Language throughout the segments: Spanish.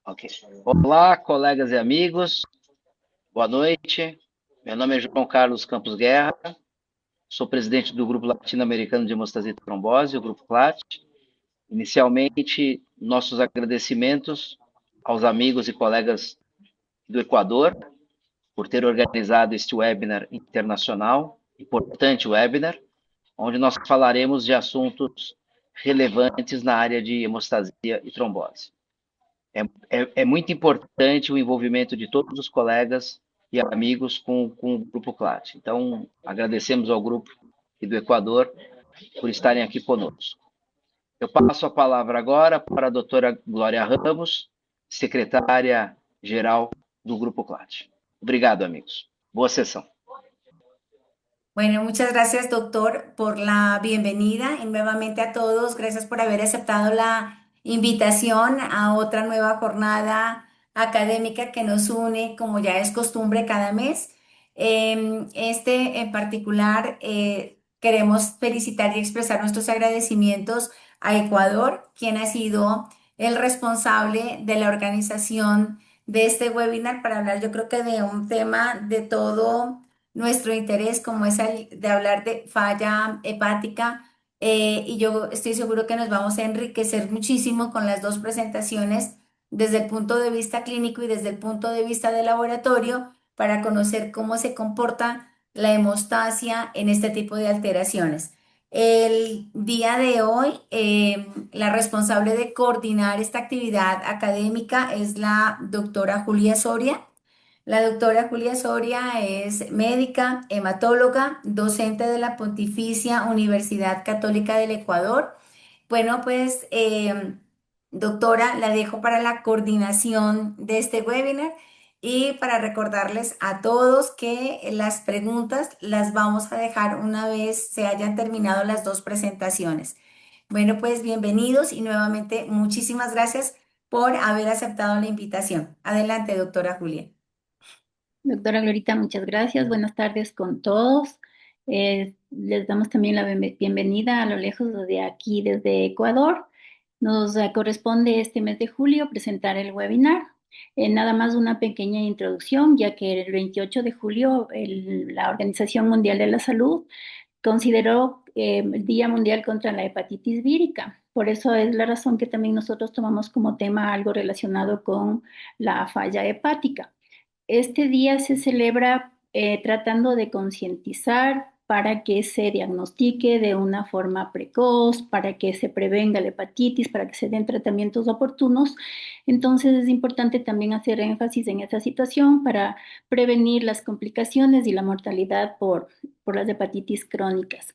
Ok. Olá, colegas e amigos, boa noite. Meu nome é João Carlos Campos Guerra, sou presidente do Grupo Latino-Americano de Hemostasia e Trombose, o Grupo CLAT. Inicialmente, nossos agradecimentos aos amigos e colegas do Equador por ter organizado este webinar internacional, importante webinar, onde nós falaremos de assuntos relevantes na área de hemostasia e trombose. É muito importante o envolvimento de todos os colegas e amigos com o Grupo CLAT. Então, agradecemos ao grupo e do Equador por estarem aqui conosco. Eu passo a palavra agora para a doutora Glória Ramos, secretária-geral do Grupo CLAT. Obrigado, amigos. Boa sessão. Bueno, muchas gracias, doctor, por la bienvenida y nuevamente a todos. Gracias por haber aceptado la invitación a otra nueva jornada académica que nos une, como ya es costumbre, cada mes. Este en particular, queremos felicitar y expresar nuestros agradecimientos a Ecuador, quien ha sido el responsable de la organización de este webinar para hablar, yo creo que de un tema de todo nuestro interés, como es el de hablar de falla hepática, y yo estoy seguro que nos vamos a enriquecer muchísimo con las dos presentaciones desde el punto de vista clínico y desde el punto de vista de laboratorio para conocer cómo se comporta la hemostasia en este tipo de alteraciones. El día de hoy, la responsable de coordinar esta actividad académica es la doctora Julia Soria. La doctora Julia Soria es médica, hematóloga, docente de la Pontificia Universidad Católica del Ecuador. Bueno, pues, doctora, la dejo para la coordinación de este webinar y para recordarles a todos que las preguntas las vamos a dejar una vez se hayan terminado las dos presentaciones. Bueno, pues bienvenidos y nuevamente muchísimas gracias por haber aceptado la invitación. Adelante, doctora Julia. Doctora Glorita, muchas gracias. Buenas tardes con todos. Les damos también la bienvenida a lo lejos de aquí, desde Ecuador. Nos corresponde este mes de julio presentar el webinar. Nada más una pequeña introducción, ya que el 28 de julio la Organización Mundial de la Salud consideró el Día Mundial contra la Hepatitis Vírica. Por eso es la razón que también nosotros tomamos como tema algo relacionado con la falla hepática. Este día se celebra tratando de concientizar para que se diagnostique de una forma precoz, para que se prevenga la hepatitis, para que se den tratamientos oportunos. Entonces es importante también hacer énfasis en esta situación para prevenir las complicaciones y la mortalidad por las hepatitis crónicas.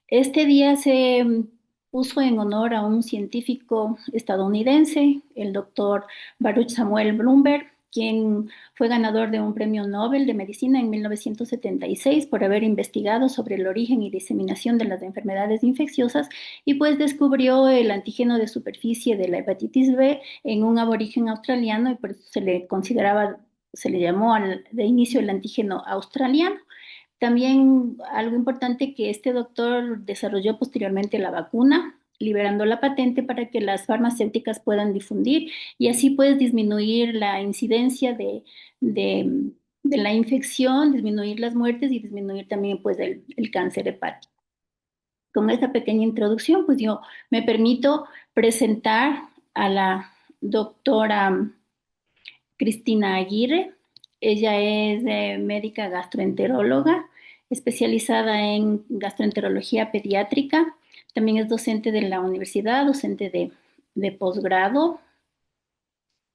Este día se puso en honor a un científico estadounidense, el doctor Baruch Samuel Blumberg, quien fue ganador de un premio Nobel de Medicina en 1976 por haber investigado sobre el origen y diseminación de las enfermedades infecciosas y pues descubrió el antígeno de superficie de la hepatitis B en un aborigen australiano y por eso se le consideraba, se le llamó de inicio el antígeno australiano. También algo importante que este doctor desarrolló posteriormente la vacuna, liberando la patente para que las farmacéuticas puedan difundir y así puedes disminuir la incidencia de la infección, disminuir las muertes y disminuir también pues el cáncer hepático. Con esta pequeña introducción, pues yo me permito presentar a la doctora Cristina Aguirre. Ella es médica gastroenteróloga, especializada en gastroenterología pediátrica. También es docente de la universidad, docente de posgrado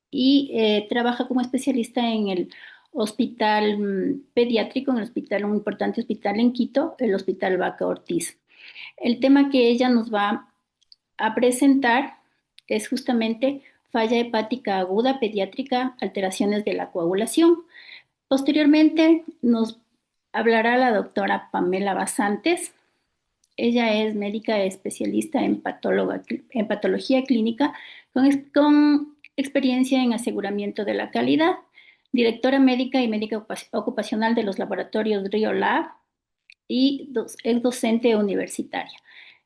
y trabaja como especialista en el hospital pediátrico, en el hospital, un importante hospital en Quito, el Hospital Vaca Ortiz. El tema que ella nos va a presentar es justamente falla hepática aguda pediátrica, alteraciones de la coagulación. Posteriormente nos hablará la doctora Pamela Basantes. Ella es médica especialista en patología clínica con experiencia en aseguramiento de la calidad, directora médica y médica ocupacional de los laboratorios Rio Lab y es docente universitaria.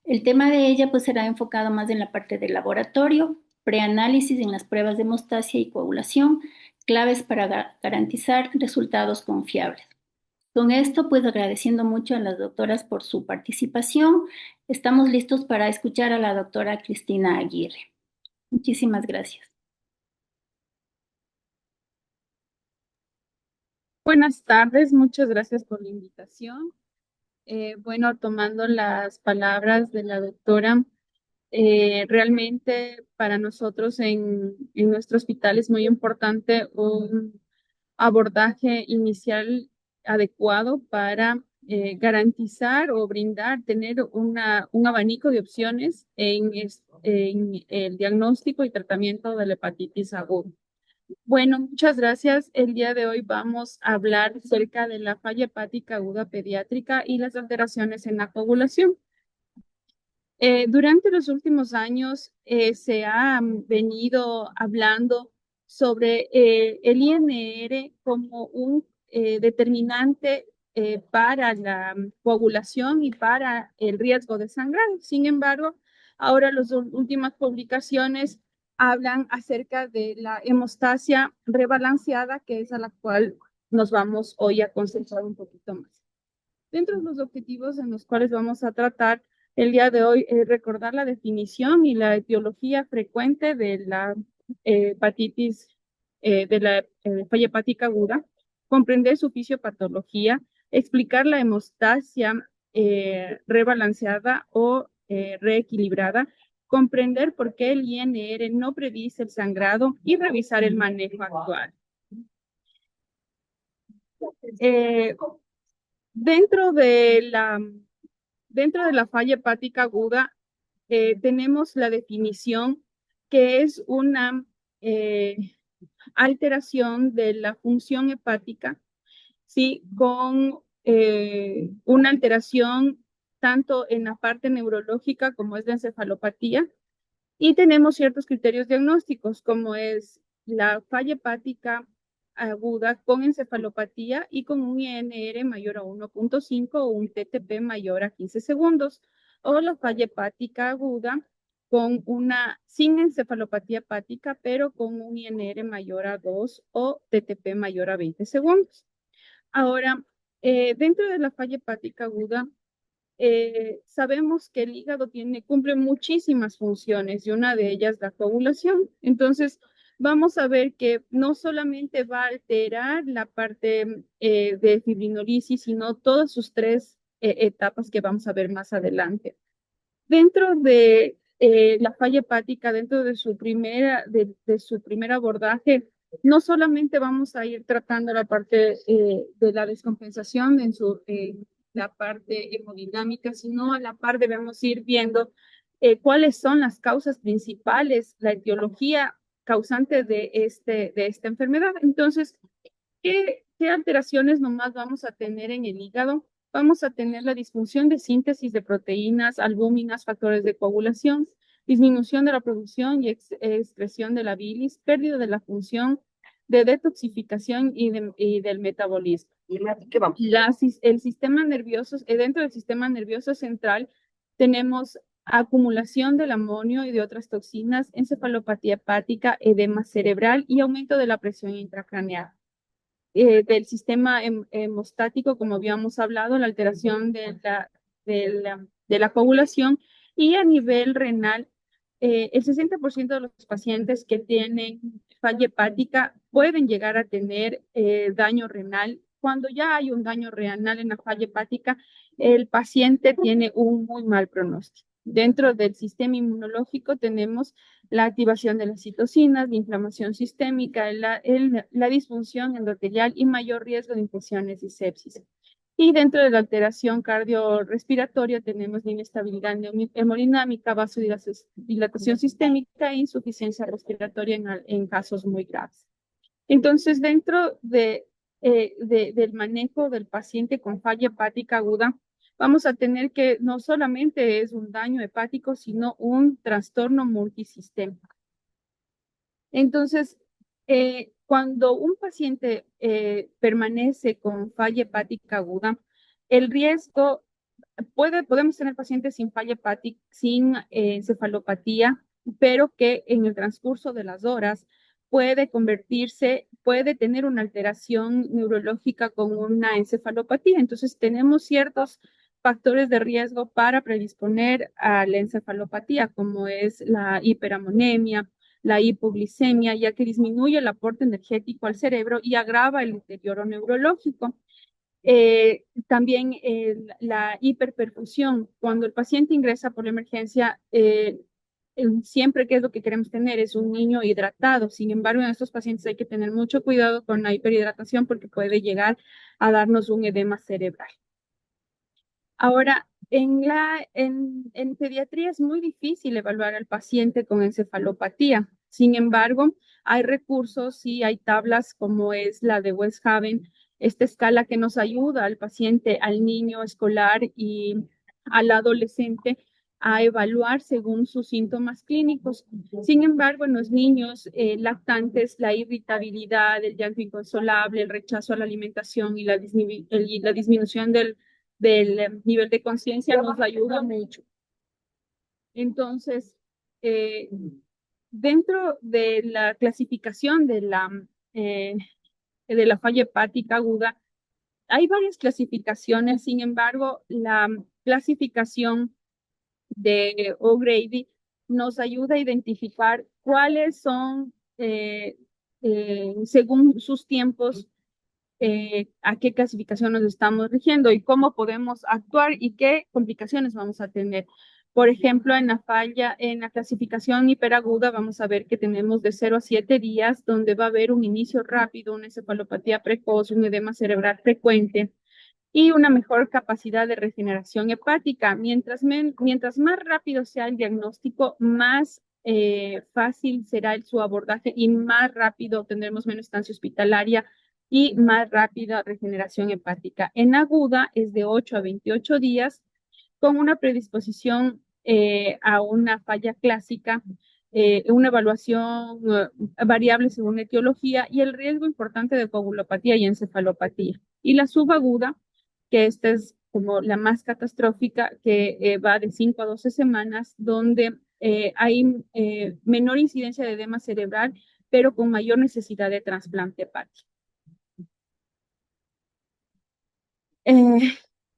El tema de ella pues será enfocado más en la parte del laboratorio preanálisis en las pruebas de hemostasia y coagulación, claves para garantizar resultados confiables. Con esto, pues agradeciendo mucho a las doctoras por su participación, estamos listos para escuchar a la doctora Cristina Aguirre. Muchísimas gracias. Buenas tardes, muchas gracias por la invitación. Bueno, tomando las palabras de la doctora, realmente para nosotros en nuestro hospital es muy importante un abordaje inicial adecuado para garantizar o brindar, tener un abanico de opciones en el diagnóstico y tratamiento de la hepatitis aguda. Bueno, muchas gracias. El día de hoy vamos a hablar acerca de la falla hepática aguda pediátrica y las alteraciones en la coagulación. Durante los últimos años se ha venido hablando sobre el INR como un determinante para la coagulación y para el riesgo de sangrado. Sin embargo, ahora las últimas publicaciones hablan acerca de la hemostasia rebalanceada, que es a la cual nos vamos hoy a concentrar un poquito más. Dentro de los objetivos en los cuales vamos a tratar el día de hoy es recordar la definición y la etiología frecuente de la hepatitis, de la falla hepática aguda, comprender su fisiopatología, explicar la hemostasia rebalanceada o reequilibrada, comprender por qué el INR no predice el sangrado y revisar el manejo actual. Dentro de la falla hepática aguda tenemos la definición que es una alteración de la función hepática, ¿sí? Con una alteración tanto en la parte neurológica como es la encefalopatía. Y tenemos ciertos criterios diagnósticos, como es la falla hepática aguda con encefalopatía y con un INR mayor a 1.5 o un TTP mayor a 15 segundos, o la falla hepática aguda con sin encefalopatía hepática, pero con un INR mayor a 2 o TTP mayor a 20 segundos. Ahora, dentro de la falla hepática aguda, sabemos que el hígado cumple muchísimas funciones y una de ellas la coagulación. Entonces, vamos a ver que no solamente va a alterar la parte de fibrinolisis, sino todas sus tres etapas que vamos a ver más adelante. Dentro de la falla hepática, dentro de su primer abordaje, no solamente vamos a ir tratando la parte de la descompensación en la parte hemodinámica, sino a la par debemos ir viendo cuáles son las causas principales, la etiología causante de esta enfermedad. Entonces, ¿qué alteraciones nomás vamos a tener en el hígado? Vamos a tener la disfunción de síntesis de proteínas, albúminas, factores de coagulación, disminución de la producción y excreción de la bilis, pérdida de la función de detoxificación y del metabolismo. El sistema nervioso, dentro del sistema nervioso central tenemos acumulación del amonio y de otras toxinas, encefalopatía hepática, edema cerebral y aumento de la presión intracraneal. Del sistema hemostático, como habíamos hablado, la alteración de la coagulación, y a nivel renal, el 60% de los pacientes que tienen falla hepática pueden llegar a tener daño renal. Cuando ya hay un daño renal en la falla hepática, el paciente tiene un muy mal pronóstico. Dentro del sistema inmunológico tenemos la activación de las citocinas, la inflamación sistémica, la disfunción endotelial y mayor riesgo de infecciones y sepsis. Y dentro de la alteración cardiorrespiratoria tenemos la inestabilidad hemodinámica, vasodilatación sistémica e insuficiencia respiratoria en casos muy graves. Entonces, dentro del manejo del paciente con falla hepática aguda, vamos a tener que no solamente es un daño hepático, sino un trastorno multisistémico. Entonces, cuando un paciente permanece con falla hepática aguda, el riesgo, podemos tener pacientes sin falla hepática, sin encefalopatía, pero que en el transcurso de las horas puede tener una alteración neurológica con una encefalopatía. Entonces, tenemos ciertos factores de riesgo para predisponer a la encefalopatía, como es la hiperamonemia, la hipoglicemia, ya que disminuye el aporte energético al cerebro y agrava el deterioro neurológico. También la hiperperfusión. Cuando el paciente ingresa por la emergencia, siempre que es lo que queremos tener es un niño hidratado. Sin embargo, en estos pacientes hay que tener mucho cuidado con la hiperhidratación porque puede llegar a darnos un edema cerebral. Ahora, en pediatría es muy difícil evaluar al paciente con encefalopatía. Sin embargo, hay recursos y hay tablas como es la de Westhaven, esta escala que nos ayuda al paciente, al niño escolar y al adolescente a evaluar según sus síntomas clínicos. Sin embargo, en los niños lactantes, la irritabilidad, el llanto inconsolable, el rechazo a la alimentación y la disminución del nivel de conciencia nos ayuda mucho. Entonces, dentro de la clasificación de la falla hepática aguda, hay varias clasificaciones. Sin embargo, la clasificación de O'Grady nos ayuda a identificar cuáles son, según sus tiempos, a qué clasificación nos estamos rigiendo y cómo podemos actuar y qué complicaciones vamos a tener. Por ejemplo, en la clasificación hiperaguda, vamos a ver que tenemos de 0 a 7 días, donde va a haber un inicio rápido, una encefalopatía precoz, un edema cerebral frecuente y una mejor capacidad de regeneración hepática. Mientras más rápido sea el diagnóstico, más fácil será su abordaje y más rápido tendremos menos estancia hospitalaria y más rápida regeneración hepática. En aguda es de 8 a 28 días con una predisposición a una falla clásica, una evaluación variable según etiología y el riesgo importante de coagulopatía y encefalopatía. Y la subaguda, que esta es como la más catastrófica, que va de 5 a 12 semanas, donde hay menor incidencia de edema cerebral, pero con mayor necesidad de trasplante hepático.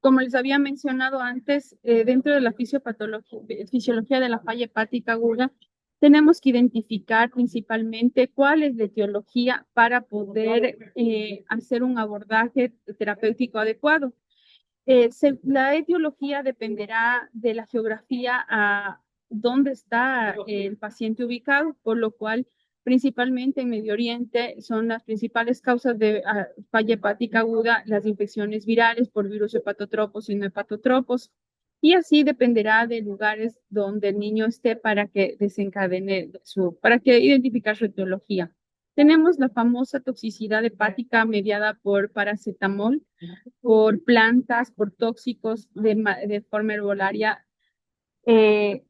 Como les había mencionado antes, dentro de la fisiología de la falla hepática aguda, tenemos que identificar principalmente cuál es la etiología para poder hacer un abordaje terapéutico adecuado. La etiología dependerá de la geografía a dónde está el paciente ubicado, por lo cual principalmente en Medio Oriente son las principales causas de falla hepática aguda, las infecciones virales por virus hepatotropos y no hepatotropos, y así dependerá de lugares donde el niño esté para que para que identificar su etiología. Tenemos la famosa toxicidad hepática mediada por paracetamol, por plantas, por tóxicos de forma herbolaria,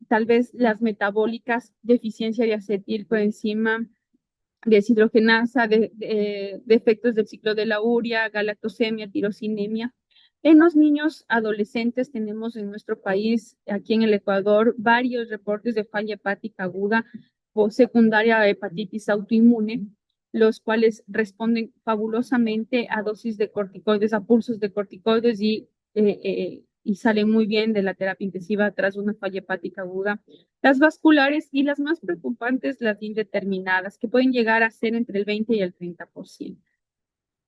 tal vez las metabólicas, deficiencia de acetilcoenzima, deshidrogenasa, defectos del ciclo de la urea, galactosemia, tirosinemia. En los niños adolescentes tenemos en nuestro país, aquí en el Ecuador, varios reportes de falla hepática aguda o secundaria a hepatitis autoinmune, los cuales responden fabulosamente a dosis de corticoides, a pulsos de corticoides y salen muy bien de la terapia intensiva tras una falla hepática aguda. Las vasculares y las más preocupantes, las indeterminadas, que pueden llegar a ser entre el 20 y el 30%.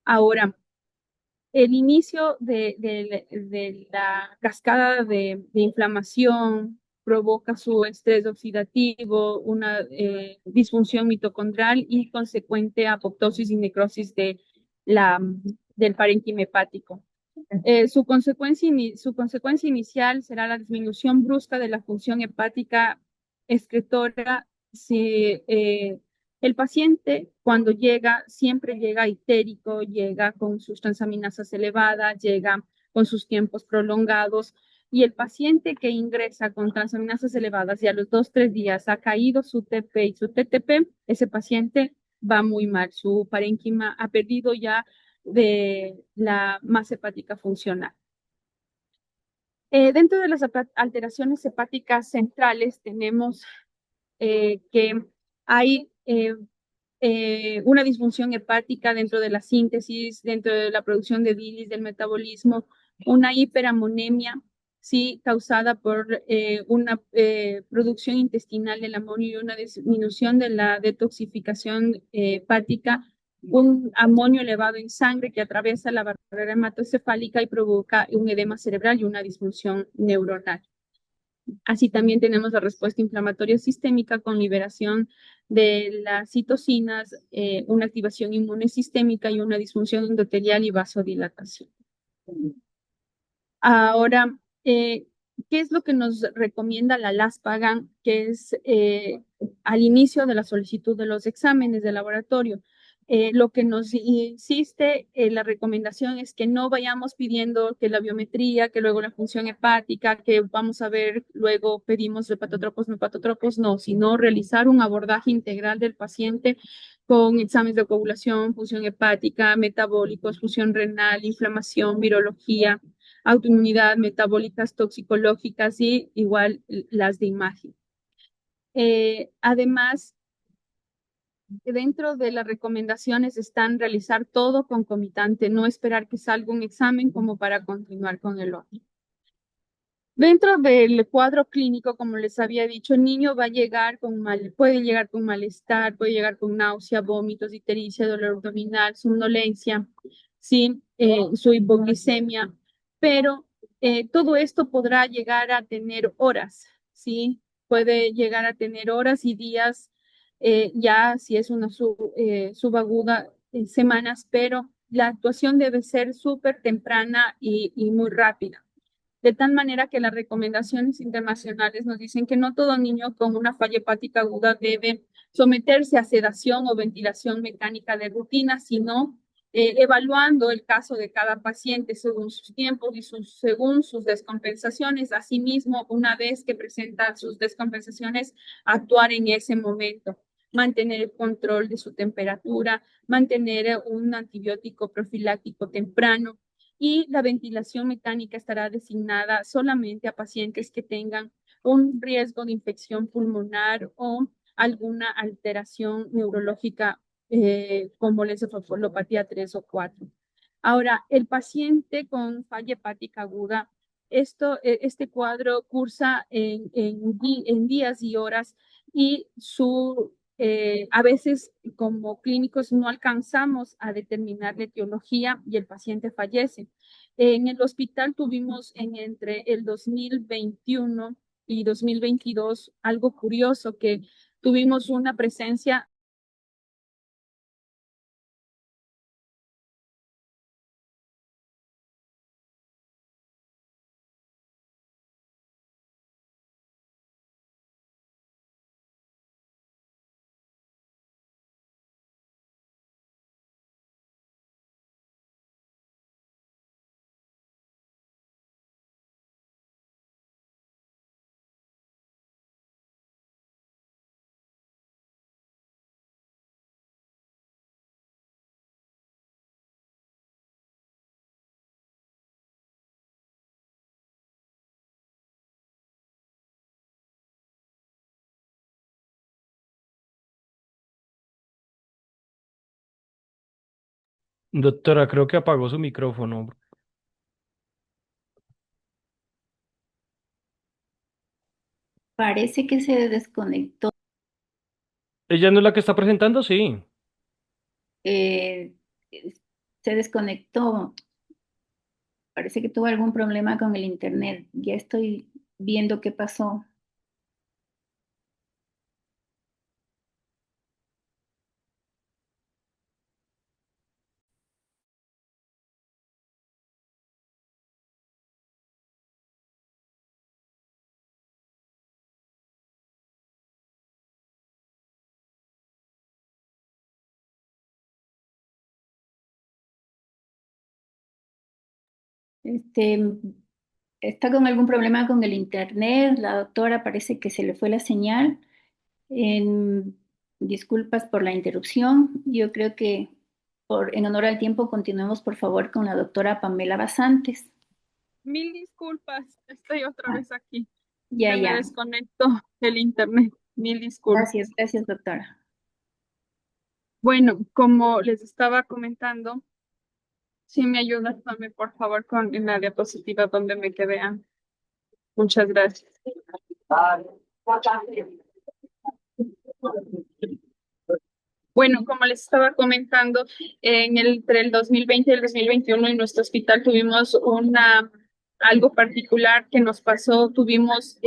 Ahora, el inicio de la cascada de inflamación provoca su estrés oxidativo, una disfunción mitocondrial y consecuente apoptosis y necrosis del parénquima hepático. Su consecuencia inicial será la disminución brusca de la función hepática excretora. Si el paciente cuando llega, siempre llega itérico, llega con sus transaminasas elevadas, llega con sus tiempos prolongados, y el paciente que ingresa con transaminasas elevadas y a los 2-3 días ha caído su TP y su TTP, ese paciente va muy mal, su parénquima ha perdido ya de la masa hepática funcional. Dentro de las alteraciones hepáticas centrales tenemos que hay una disfunción hepática dentro de la síntesis, dentro de la producción de bilis, del metabolismo, una hiperamonemia, sí, causada por una producción intestinal del amonio y una disminución de la detoxificación hepática, un amonio elevado en sangre que atraviesa la barrera hematoencefálica y provoca un edema cerebral y una disfunción neuronal. Así también tenemos la respuesta inflamatoria sistémica con liberación de las citocinas, una activación inmune sistémica y una disfunción endotelial y vasodilatación. Ahora, ¿qué es lo que nos recomienda la LASPAGAN? Que es al inicio de la solicitud de los exámenes de laboratorio. Lo que nos insiste, la recomendación es que no vayamos pidiendo que la biometría, que luego la función hepática, que vamos a ver, luego pedimos hepatotropos, no hepatotropos, no, sino realizar un abordaje integral del paciente con exámenes de coagulación, función hepática, metabólicos, función renal, inflamación, virología, autoinmunidad, metabólicas, toxicológicas y igual las de imagen. Además, dentro de las recomendaciones están realizar todo concomitante, no esperar que salga un examen como para continuar con el otro. Dentro del cuadro clínico, como les había dicho, el niño va a llegar puede llegar con malestar, puede llegar con náusea, vómitos, ictericia, dolor abdominal, somnolencia, ¿sí? Su hipoglicemia, pero todo esto podrá llegar a tener horas, ¿sí? Puede llegar a tener horas y días, ya si es una subaguda, semanas, pero la actuación debe ser súper temprana y muy rápida. De tal manera que las recomendaciones internacionales nos dicen que no todo niño con una falla hepática aguda debe someterse a sedación o ventilación mecánica de rutina, sino evaluando el caso de cada paciente según sus tiempos y según sus descompensaciones. Asimismo, una vez que presenta sus descompensaciones, actuar en ese momento, mantener el control de su temperatura, mantener un antibiótico profiláctico temprano, y la ventilación mecánica estará designada solamente a pacientes que tengan un riesgo de infección pulmonar o alguna alteración neurológica como la encefalopatía 3 o 4. Ahora, el paciente con falla hepática aguda, este cuadro cursa en días y horas y a veces como clínicos no alcanzamos a determinar la etiología y el paciente fallece. En el hospital tuvimos entre el 2021 y 2022 algo curioso, que tuvimos una presencia. Doctora, creo que apagó su micrófono. Parece que se desconectó. ¿Ella no es la que está presentando? Sí. eh, Se desconectó. Parece que tuvo algún problema con el internet. Ya estoy viendo qué pasó. Este, Está con algún problema con el internet. La doctora parece que se le fue la señal. En- Disculpas por la interrupción. Yo creo que en honor al tiempo continuemos por favor con la doctora Pamela Basantes. Mil disculpas, estoy otra Ah, vez aquí. ya, Se me ya. desconectó el internet. Mil disculpas. Gracias, doctora. Bueno, como les estaba comentando, si me ayudas, dame por favor con en la diapositiva donde me quedé antes. Muchas gracias. Bueno, como les estaba comentando, entre el 2020 y el 2021 en nuestro hospital tuvimos algo particular que nos pasó. Tuvimos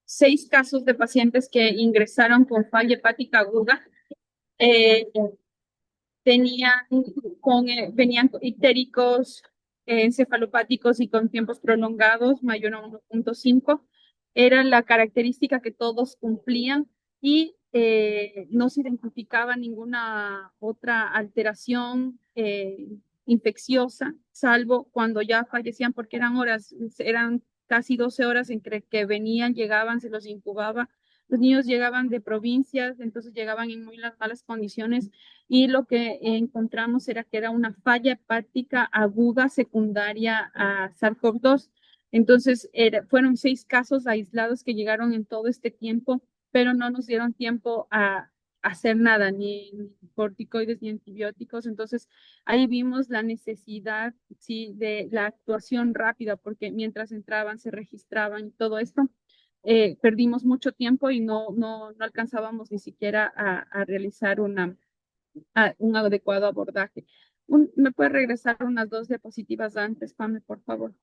6 casos de pacientes que ingresaron con falla hepática aguda. Eh, venían ictéricos, encefalopáticos y con tiempos prolongados, mayor a 1.5. Era la característica que todos cumplían y no se identificaba ninguna otra alteración infecciosa, salvo cuando ya fallecían, porque eran casi 12 horas en que venían, llegaban, se los incubaba. Los niños llegaban de provincias, entonces llegaban en muy malas condiciones y lo que encontramos era que era una falla hepática aguda secundaria a SARS-CoV-2. Entonces, fueron 6 casos aislados que llegaron en todo este tiempo, pero no nos dieron tiempo a hacer nada, ni corticoides ni antibióticos. Entonces, ahí vimos la necesidad, sí, de la actuación rápida, porque mientras entraban, se registraban y todo esto. Perdimos mucho tiempo y no alcanzábamos ni siquiera a realizar un adecuado abordaje. ¿Me puede regresar unas 2 diapositivas antes, Pame, por favor?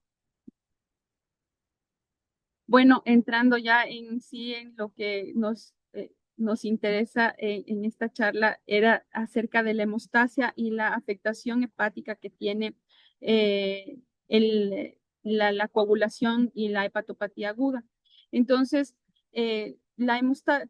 Bueno, entrando ya en sí en lo que nos interesa en esta charla, era acerca de la hemostasia y la afectación hepática que tiene eh, la coagulación y la hepatopatía aguda. Entonces,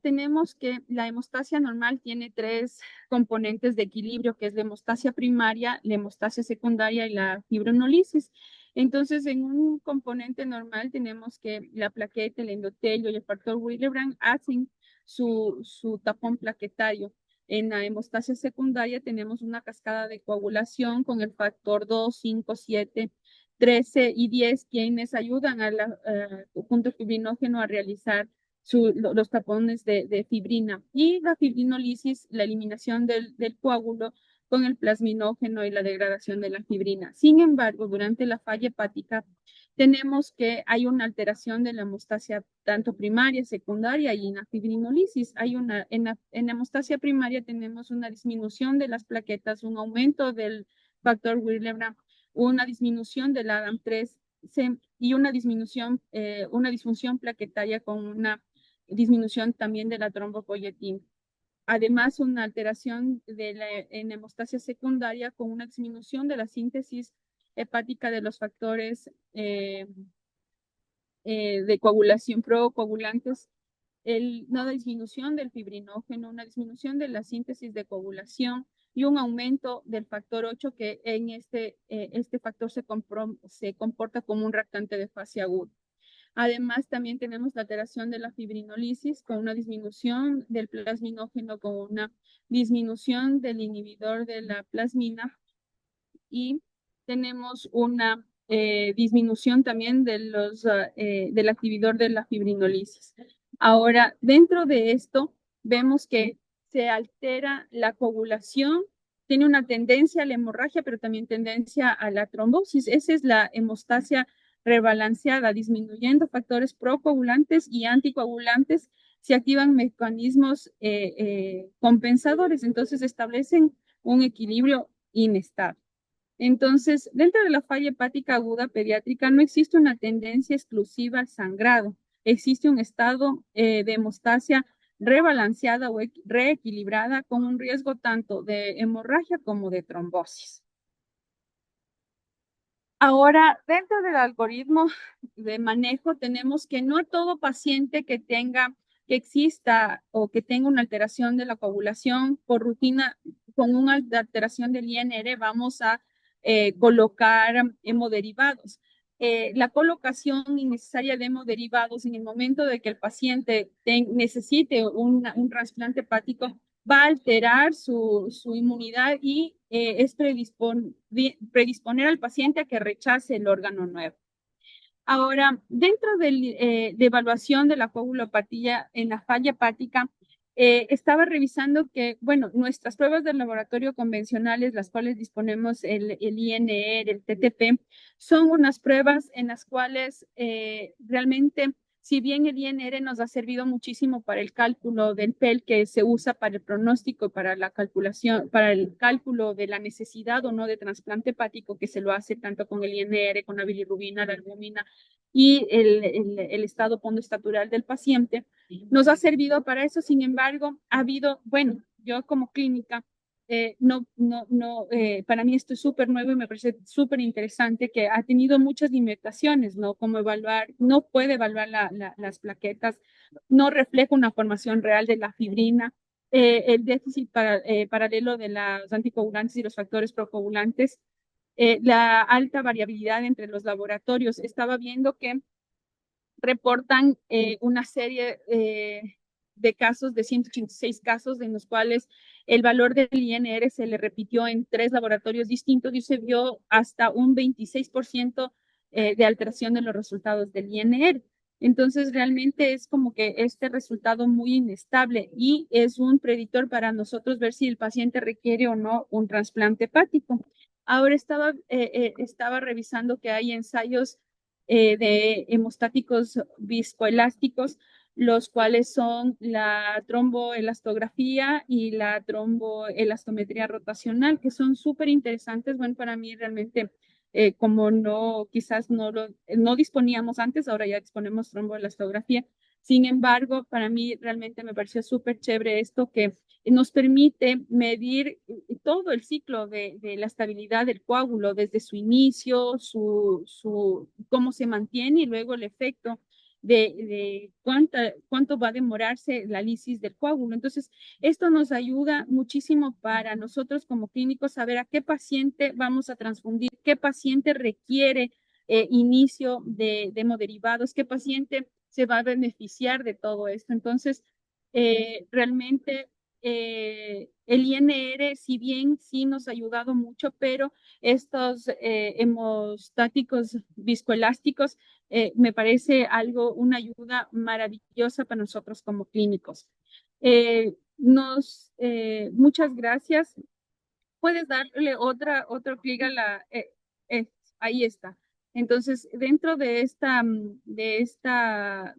tenemos que la hemostasia normal tiene 3 componentes de equilibrio, que es la hemostasia primaria, la hemostasia secundaria y la fibrinólisis. Entonces, en un componente normal tenemos que la plaqueta, el endotelio y el factor Willebrand hacen su tapón plaquetario. En la hemostasia secundaria tenemos una cascada de coagulación con el factor 2, 5, 7, 13 y 10, quienes ayudan al conjunto fibrinógeno a realizar los tapones de fibrina. Y la fibrinólisis, la eliminación del coágulo con el plasminógeno y la degradación de la fibrina. Sin embargo, durante la falla hepática tenemos que hay una alteración de la hemostasia tanto primaria, secundaria y en la fibrinólisis. En la hemostasia primaria tenemos una disminución de las plaquetas, un aumento del factor Willebrand, una disminución del ADAM3 y una disfunción plaquetaria con una disminución también de la trombopoyetina. Además, una alteración en hemostasia secundaria con una disminución de la síntesis hepática de los factores de coagulación procoagulantes, una disminución del fibrinógeno, una disminución de la síntesis de coagulación y un aumento del factor 8 que en este factor se comporta como un reactante de fase aguda. Además, también tenemos la alteración de la fibrinólisis con una disminución del plasminógeno, con una disminución del inhibidor de la plasmina y tenemos una disminución también del activador de la fibrinólisis. Ahora, dentro de esto, vemos que se altera la coagulación, tiene una tendencia a la hemorragia, pero también tendencia a la trombosis. Esa es la hemostasia rebalanceada, disminuyendo factores procoagulantes y anticoagulantes, se activan mecanismos compensadores, entonces establecen un equilibrio inestable. Entonces, dentro de la falla hepática aguda pediátrica no existe una tendencia exclusiva al sangrado, existe un estado de hemostasia rebalanceada o reequilibrada con un riesgo tanto de hemorragia como de trombosis. Ahora, dentro del algoritmo de manejo, tenemos que no todo paciente que exista o que tenga una alteración de la coagulación por rutina, con una alteración del INR, vamos a colocar hemoderivados. La colocación innecesaria de hemoderivados en el momento de que el paciente necesite un trasplante hepático va a alterar su inmunidad y es predisponer al paciente a que rechace el órgano nuevo. Ahora, dentro de evaluación de la coagulopatía en la falla hepática, estaba revisando que, bueno, nuestras pruebas del laboratorio convencionales, las cuales disponemos el INR, el TTP, son unas pruebas en las cuales realmente, si bien el INR nos ha servido muchísimo para el cálculo del PEL que se usa para el pronóstico, para la calculación, para el cálculo de la necesidad o no de trasplante hepático, que se lo hace tanto con el INR, con la bilirrubina, la albúmina y el estado pondoestatural del paciente, nos ha servido para eso. Sin embargo, ha habido, bueno, yo como clínica, para mí esto es súper nuevo y me parece súper interesante que ha tenido muchas limitaciones, ¿no? Como evaluar, no puede evaluar las plaquetas, no refleja una formación real de la fibrina, el déficit paralelo de los anticoagulantes y los factores procoagulantes, la alta variabilidad entre los laboratorios. Estaba viendo que reportan una serie de casos, de 186 casos, en los cuales el valor del INR se le repitió en 3 laboratorios distintos y se vio hasta un 26% de alteración de los resultados del INR. Entonces, realmente es como que este resultado muy inestable y es un predictor para nosotros ver si el paciente requiere o no un trasplante hepático. Ahora estaba revisando que hay ensayos de hemostáticos viscoelásticos, los cuales son la tromboelastografía y la tromboelastometría rotacional, que son súper interesantes. Bueno, para mí realmente, como quizás no disponíamos antes, ahora ya disponemos tromboelastografía. Sin embargo, para mí realmente me pareció súper chévere esto que nos permite medir todo el ciclo de la estabilidad del coágulo, desde su inicio, cómo se mantiene y luego el efecto de cuánto va a demorarse la lisis del coágulo. Entonces, esto nos ayuda muchísimo para nosotros como clínicos saber a qué paciente vamos a transfundir, qué paciente requiere inicio de hemoderivados, qué paciente se va a beneficiar de todo esto. Entonces, realmente el INR, si bien sí nos ha ayudado mucho, pero estos hemostáticos viscoelásticos me parece una ayuda maravillosa para nosotros como clínicos. Muchas gracias. Puedes darle otro clic a ahí está. Entonces, dentro de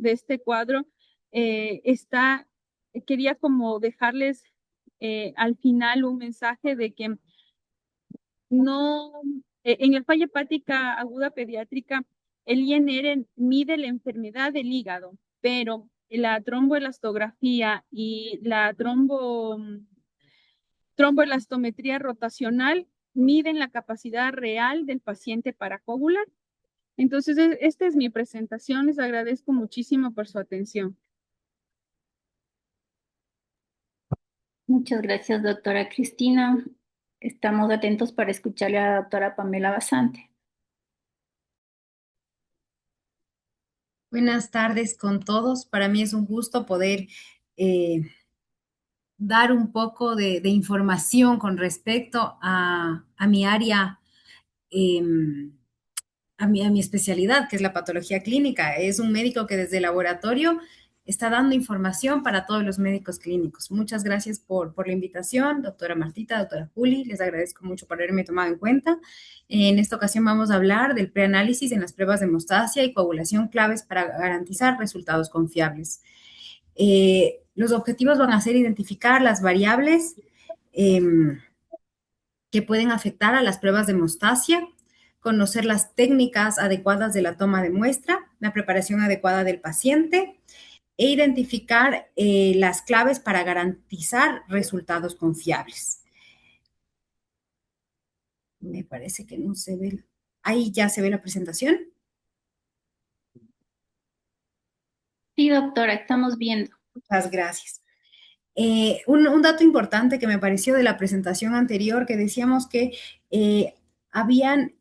este cuadro quería como dejarles al final un mensaje de que no, en el falla hepática aguda pediátrica, el INR mide la enfermedad del hígado, pero la tromboelastografía y la tromboelastometría rotacional miden la capacidad real del paciente para coagular. Entonces, esta es mi presentación. Les agradezco muchísimo por su atención. Muchas gracias, doctora Cristina. Estamos atentos para escucharle a la doctora Pamela Basante. Buenas tardes con todos. Para mí es un gusto poder dar un poco de información con respecto a mi área, a mi especialidad, que es la patología clínica. Es un médico que desde el laboratorio está dando información para todos los médicos clínicos. Muchas gracias por la invitación, doctora Martita, doctora Juli. Les agradezco mucho por haberme tomado en cuenta. En esta ocasión vamos a hablar del preanálisis en las pruebas de hemostasia y coagulación claves para garantizar resultados confiables. Los objetivos van a ser identificar las variables que pueden afectar a las pruebas de hemostasia, conocer las técnicas adecuadas de la toma de muestra, la preparación adecuada del paciente e identificar las claves para garantizar resultados confiables. Me parece que no se ve. Ahí ya se ve la presentación. Sí, doctora, estamos viendo. Muchas gracias. Un dato importante que me pareció de la presentación anterior, que decíamos que habían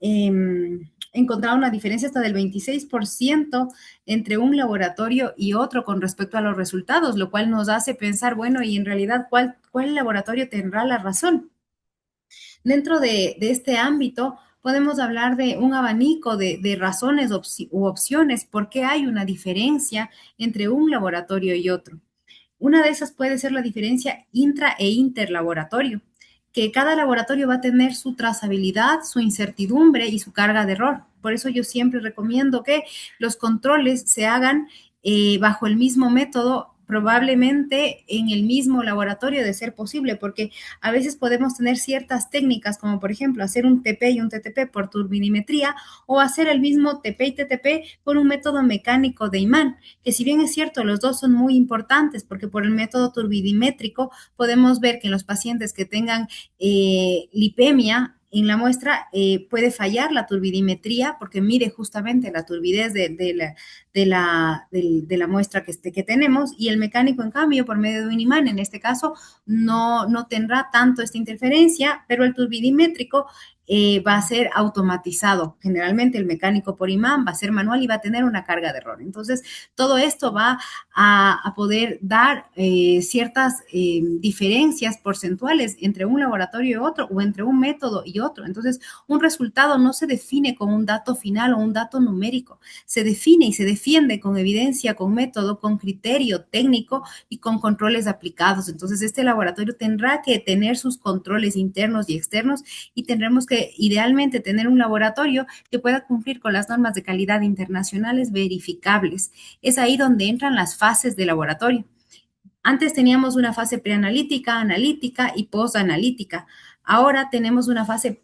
encontrado una diferencia hasta del 26% entre un laboratorio y otro con respecto a los resultados, lo cual nos hace pensar, bueno, y en realidad, ¿cuál laboratorio tendrá la razón? Dentro de este ámbito, podemos hablar de un abanico de razones u opciones por qué hay una diferencia entre un laboratorio y otro. Una de esas puede ser la diferencia intra e interlaboratorio, que cada laboratorio va a tener su trazabilidad, su incertidumbre y su carga de error. Por eso yo siempre recomiendo que los controles se hagan bajo el mismo método, probablemente en el mismo laboratorio de ser posible, porque a veces podemos tener ciertas técnicas, como por ejemplo hacer un TP y un TTP por turbidimetría, o hacer el mismo TP y TTP por un método mecánico de imán, que si bien es cierto, los dos son muy importantes, porque por el método turbidimétrico podemos ver que en los pacientes que tengan lipemia en la muestra puede fallar la turbidimetría porque mide justamente la turbidez de la muestra que tenemos, y el mecánico, en cambio, por medio de un imán, en este caso, no tendrá tanto esta interferencia, pero el turbidimétrico va a ser automatizado. Generalmente el mecánico por imán va a ser manual y va a tener una carga de error. Entonces, todo esto va a poder dar ciertas diferencias porcentuales entre un laboratorio y otro, o entre un método y otro. Entonces, un resultado no se define con un dato final o un dato numérico, se define y se defiende con evidencia, con método, con criterio técnico y con controles aplicados. Entonces, este laboratorio tendrá que tener sus controles internos y externos, y tendremos que idealmente tener un laboratorio que pueda cumplir con las normas de calidad internacionales verificables. Es ahí donde entran las fases de laboratorio. Antes teníamos una fase preanalítica, analítica y posanalítica. Ahora tenemos una fase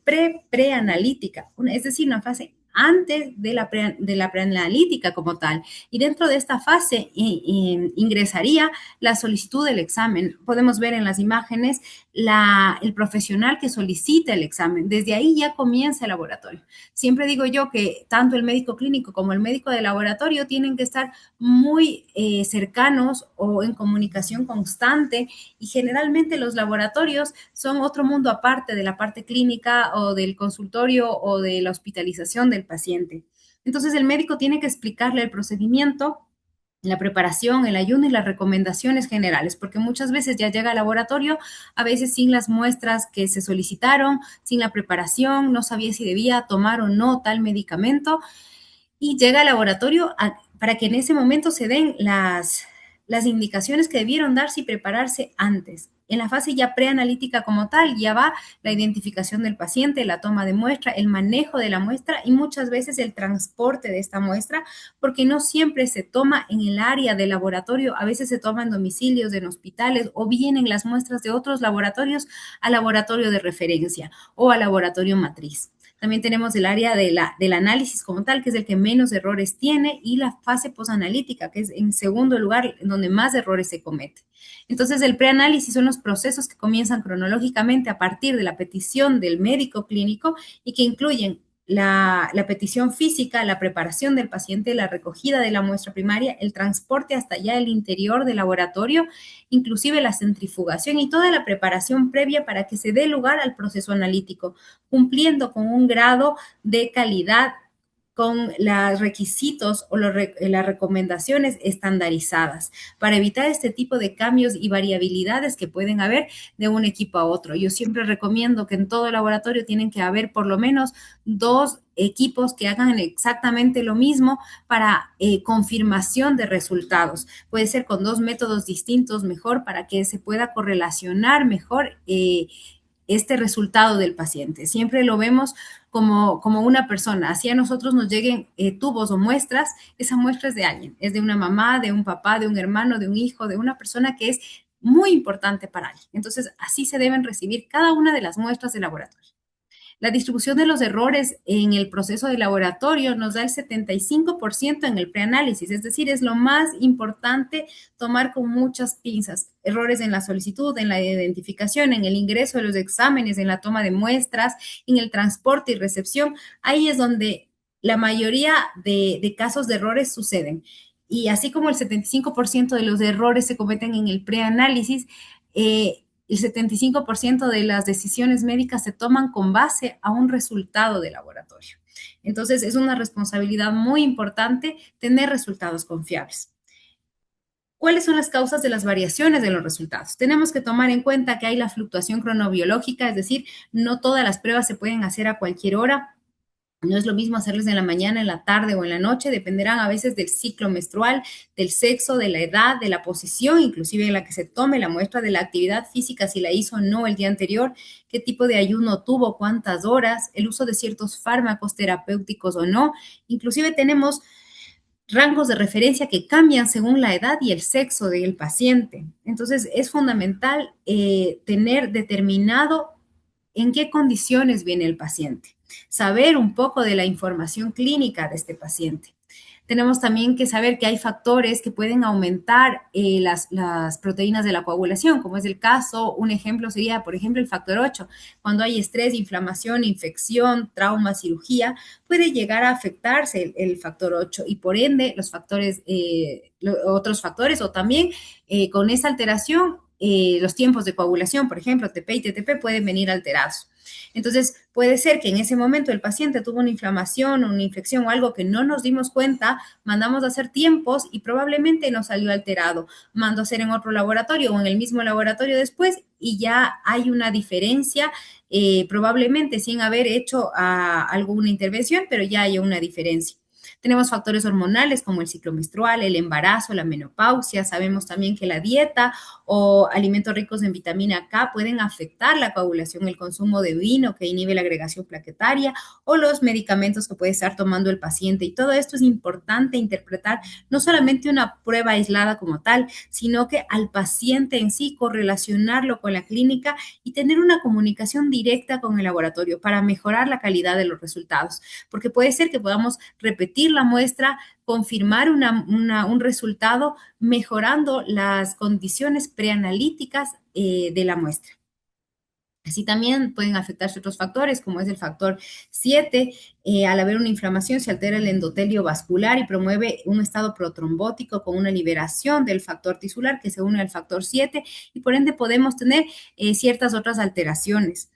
preanalítica, es decir, una fase antes de la preanalítica como tal. Y dentro de esta fase ingresaría la solicitud del examen. Podemos ver en las imágenes el profesional que solicita el examen. Desde ahí ya comienza el laboratorio. Siempre digo yo que tanto el médico clínico como el médico de laboratorio tienen que estar muy cercanos o en comunicación constante, y generalmente los laboratorios son otro mundo aparte de la parte clínica o del consultorio o de la hospitalización del paciente. Entonces el médico tiene que explicarle el procedimiento, la preparación, el ayuno y las recomendaciones generales, porque muchas veces ya llega al laboratorio, a veces sin las muestras que se solicitaron, sin la preparación, no sabía si debía tomar o no tal medicamento, y llega al laboratorio para que en ese momento se den las indicaciones que debieron darse y prepararse antes. En la fase ya preanalítica como tal, ya va la identificación del paciente, la toma de muestra, el manejo de la muestra y muchas veces el transporte de esta muestra, porque no siempre se toma en el área del laboratorio, a veces se toma en domicilios, en hospitales, o vienen las muestras de otros laboratorios al laboratorio de referencia o al laboratorio matriz. También tenemos el área del análisis como tal, que es el que menos errores tiene, y la fase posanalítica, que es en segundo lugar donde más errores se cometen. Entonces, el preanálisis son los procesos que comienzan cronológicamente a partir de la petición del médico clínico y que incluyen la petición física, la preparación del paciente, la recogida de la muestra primaria, el transporte hasta allá el interior del laboratorio, inclusive la centrifugación y toda la preparación previa para que se dé lugar al proceso analítico, cumpliendo con un grado de calidad con los requisitos o las recomendaciones estandarizadas para evitar este tipo de cambios y variabilidades que pueden haber de un equipo a otro. Yo siempre recomiendo que en todo laboratorio tienen que haber por lo menos 2 equipos que hagan exactamente lo mismo para confirmación de resultados. Puede ser con 2 métodos distintos mejor para que se pueda correlacionar mejor este resultado del paciente. Siempre lo vemos como una persona. Así a nosotros nos lleguen tubos o muestras, esa muestra es de alguien, es de una mamá, de un papá, de un hermano, de un hijo, de una persona que es muy importante para alguien. Entonces, así se deben recibir cada una de las muestras de laboratorio. La distribución de los errores en el proceso de laboratorio nos da el 75% en el preanálisis, es decir, es lo más importante tomar con muchas pinzas. Errores en la solicitud, en la identificación, en el ingreso de los exámenes, en la toma de muestras, en el transporte y recepción. Ahí es donde la mayoría de casos de errores suceden. Y así como el 75% de los errores se cometen en el preanálisis, el 75% de las decisiones médicas se toman con base a un resultado de laboratorio. Entonces, es una responsabilidad muy importante tener resultados confiables. ¿Cuáles son las causas de las variaciones de los resultados? Tenemos que tomar en cuenta que hay la fluctuación cronobiológica, es decir, no todas las pruebas se pueden hacer a cualquier hora. No es lo mismo hacerles en la mañana, en la tarde o en la noche, dependerán a veces del ciclo menstrual, del sexo, de la edad, de la posición, inclusive en la que se tome la muestra, de la actividad física, si la hizo o no el día anterior, qué tipo de ayuno tuvo, cuántas horas, el uso de ciertos fármacos terapéuticos o no. Inclusive tenemos rangos de referencia que cambian según la edad y el sexo del paciente. Entonces, es fundamental tener determinado en qué condiciones viene el paciente, saber un poco de la información clínica de este paciente. Tenemos también que saber que hay factores que pueden aumentar las proteínas de la coagulación, como es el caso, un ejemplo sería, por ejemplo, el factor 8. Cuando hay estrés, inflamación, infección, trauma, cirugía, puede llegar a afectarse el factor 8 y por ende los factores, otros factores o también con esa alteración, los tiempos de coagulación, por ejemplo, TP y TTP pueden venir alterados. Entonces, puede ser que en ese momento el paciente tuvo una inflamación, una infección o algo que no nos dimos cuenta, mandamos a hacer tiempos y probablemente nos salió alterado. Mando a hacer en otro laboratorio o en el mismo laboratorio después y ya hay una diferencia, probablemente sin haber hecho alguna intervención, pero ya hay una diferencia. Tenemos factores hormonales como el ciclo menstrual, el embarazo, la menopausia. Sabemos también que la dieta o alimentos ricos en vitamina K pueden afectar la coagulación, el consumo de vino que inhibe la agregación plaquetaria o los medicamentos que puede estar tomando el paciente. Y todo esto es importante interpretar no solamente una prueba aislada como tal, sino que al paciente en sí correlacionarlo con la clínica y tener una comunicación directa con el laboratorio para mejorar la calidad de los resultados. Porque puede ser que podamos repetir la muestra, confirmar un resultado mejorando las condiciones preanalíticas de la muestra. Así también pueden afectarse otros factores, como es el factor 7. Al haber una inflamación se altera el endotelio vascular y promueve un estado protrombótico con una liberación del factor tisular que se une al factor 7 y por ende podemos tener ciertas otras alteraciones.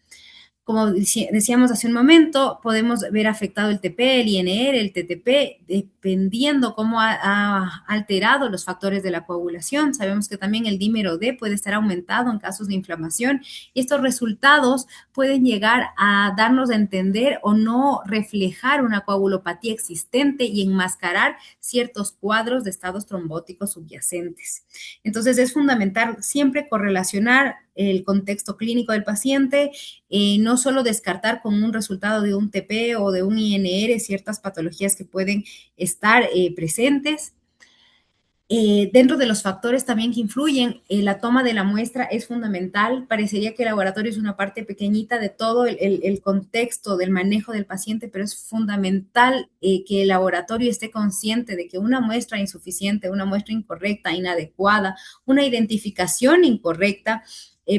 Como decíamos hace un momento, podemos ver afectado el TP, el INR, el TTP, dependiendo cómo ha alterado los factores de la coagulación. Sabemos que también el dímero D puede estar aumentado en casos de inflamación y estos resultados pueden llegar a darnos a entender o no reflejar una coagulopatía existente y enmascarar ciertos cuadros de estados trombóticos subyacentes. Entonces, es fundamental siempre correlacionar el contexto clínico del paciente, no solo descartar con un resultado de un TP o de un INR ciertas patologías que pueden estar presentes. Dentro de los factores también que influyen, la toma de la muestra es fundamental. Parecería que el laboratorio es una parte pequeñita de todo el contexto del manejo del paciente, pero es fundamental que el laboratorio esté consciente de que una muestra insuficiente, una muestra incorrecta, inadecuada, una identificación incorrecta,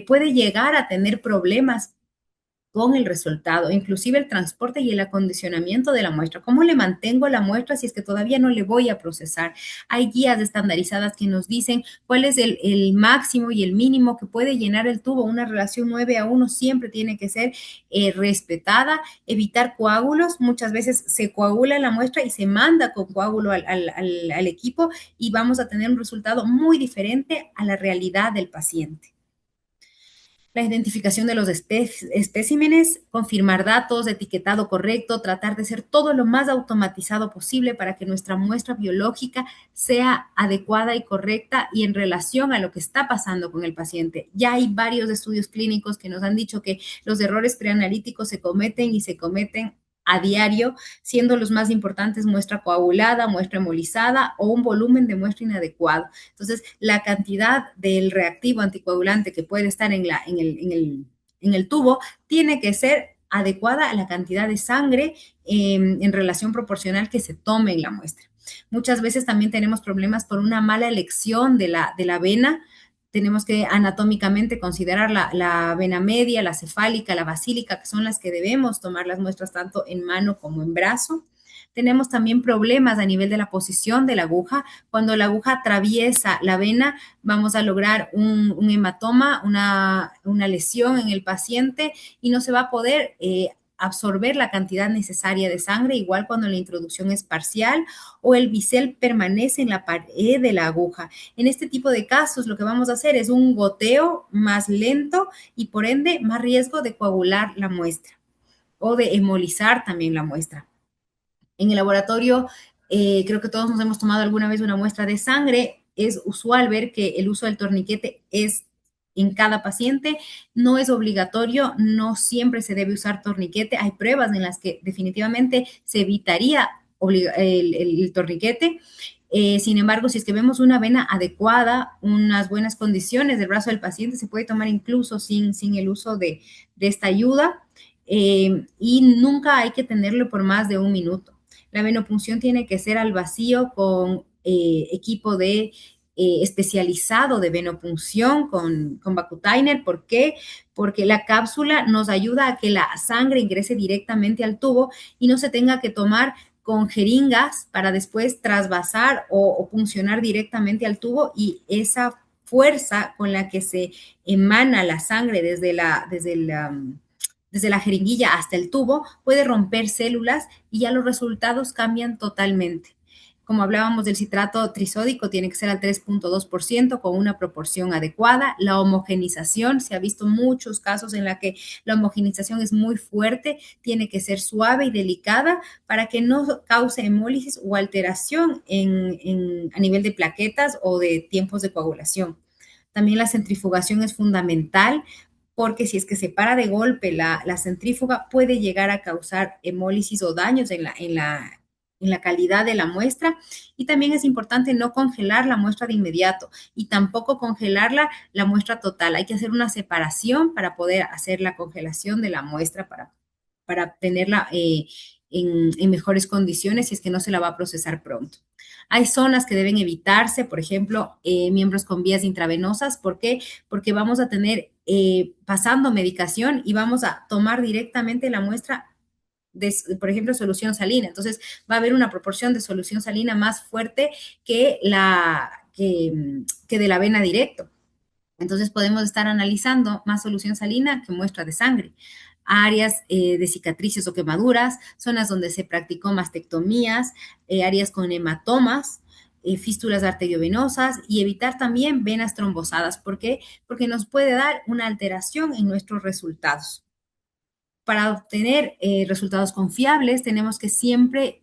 puede llegar a tener problemas con el resultado, inclusive el transporte y el acondicionamiento de la muestra. ¿Cómo le mantengo la muestra si es que todavía no le voy a procesar? Hay guías estandarizadas que nos dicen cuál es el máximo y el mínimo que puede llenar el tubo. Una relación 9:1 siempre tiene que ser respetada, evitar coágulos. Muchas veces se coagula la muestra y se manda con coágulo al equipo y vamos a tener un resultado muy diferente a la realidad del paciente. La identificación de los especímenes, confirmar datos, etiquetado correcto, tratar de ser todo lo más automatizado posible para que nuestra muestra biológica sea adecuada y correcta y en relación a lo que está pasando con el paciente. Ya hay varios estudios clínicos que nos han dicho que los errores preanalíticos se cometen y se cometen a diario, siendo los más importantes muestra coagulada, muestra hemolizada o un volumen de muestra inadecuado. Entonces, la cantidad del reactivo anticoagulante que puede estar en el tubo tiene que ser adecuada a la cantidad de sangre en relación proporcional que se tome en la muestra. Muchas veces también tenemos problemas por una mala elección de la vena. Tenemos que anatómicamente considerar la vena media, la cefálica, la basílica, que son las que debemos tomar las muestras tanto en mano como en brazo. Tenemos también problemas a nivel de la posición de la aguja. Cuando la aguja atraviesa la vena, vamos a lograr un hematoma, una lesión en el paciente y no se va a poder absorber la cantidad necesaria de sangre, igual cuando la introducción es parcial o el bisel permanece en la pared de la aguja. En este tipo de casos, lo que vamos a hacer es un goteo más lento y por ende más riesgo de coagular la muestra o de hemolizar también la muestra. En el laboratorio, creo que todos nos hemos tomado alguna vez una muestra de sangre. Es usual ver que el uso del torniquete es en cada paciente. No es obligatorio, no siempre se debe usar torniquete. Hay pruebas en las que definitivamente se evitaría el torniquete. Sin embargo, si es que vemos una vena adecuada, unas buenas condiciones del brazo del paciente, se puede tomar incluso sin el uso de esta ayuda. Y nunca hay que tenerlo por más de 1 minuto. La venopunción tiene que ser al vacío con equipo de especializado de venopunción con Vacutainer. ¿Por qué? Porque la cápsula nos ayuda a que la sangre ingrese directamente al tubo y no se tenga que tomar con jeringas para después trasvasar o puncionar directamente al tubo, y esa fuerza con la que se emana la sangre desde la jeringuilla hasta el tubo puede romper células y ya los resultados cambian totalmente. Como hablábamos del citrato trisódico, tiene que ser al 3.2% con una proporción adecuada. La homogenización, se ha visto muchos casos en la que la homogenización es muy fuerte, tiene que ser suave y delicada para que no cause hemólisis o alteración a nivel de plaquetas o de tiempos de coagulación. También la centrifugación es fundamental, porque si es que se para de golpe la centrífuga, puede llegar a causar hemólisis o daños en la calidad de la muestra. Y también es importante no congelar la muestra de inmediato y tampoco congelarla la muestra total. Hay que hacer una separación para poder hacer la congelación de la muestra para tenerla en mejores condiciones si es que no se la va a procesar pronto. Hay zonas que deben evitarse, por ejemplo, miembros con vías intravenosas. ¿Por qué? Porque vamos a tener pasando medicación y vamos a tomar directamente la muestra de, por ejemplo, solución salina. Entonces, va a haber una proporción de solución salina más fuerte que de la vena directo. Entonces, podemos estar analizando más solución salina que muestra de sangre. Áreas de cicatrices o quemaduras, zonas donde se practicó mastectomías, áreas con hematomas, fístulas arteriovenosas, y evitar también venas trombosadas. ¿Por qué? Porque nos puede dar una alteración en nuestros resultados. Para obtener resultados confiables, tenemos que siempre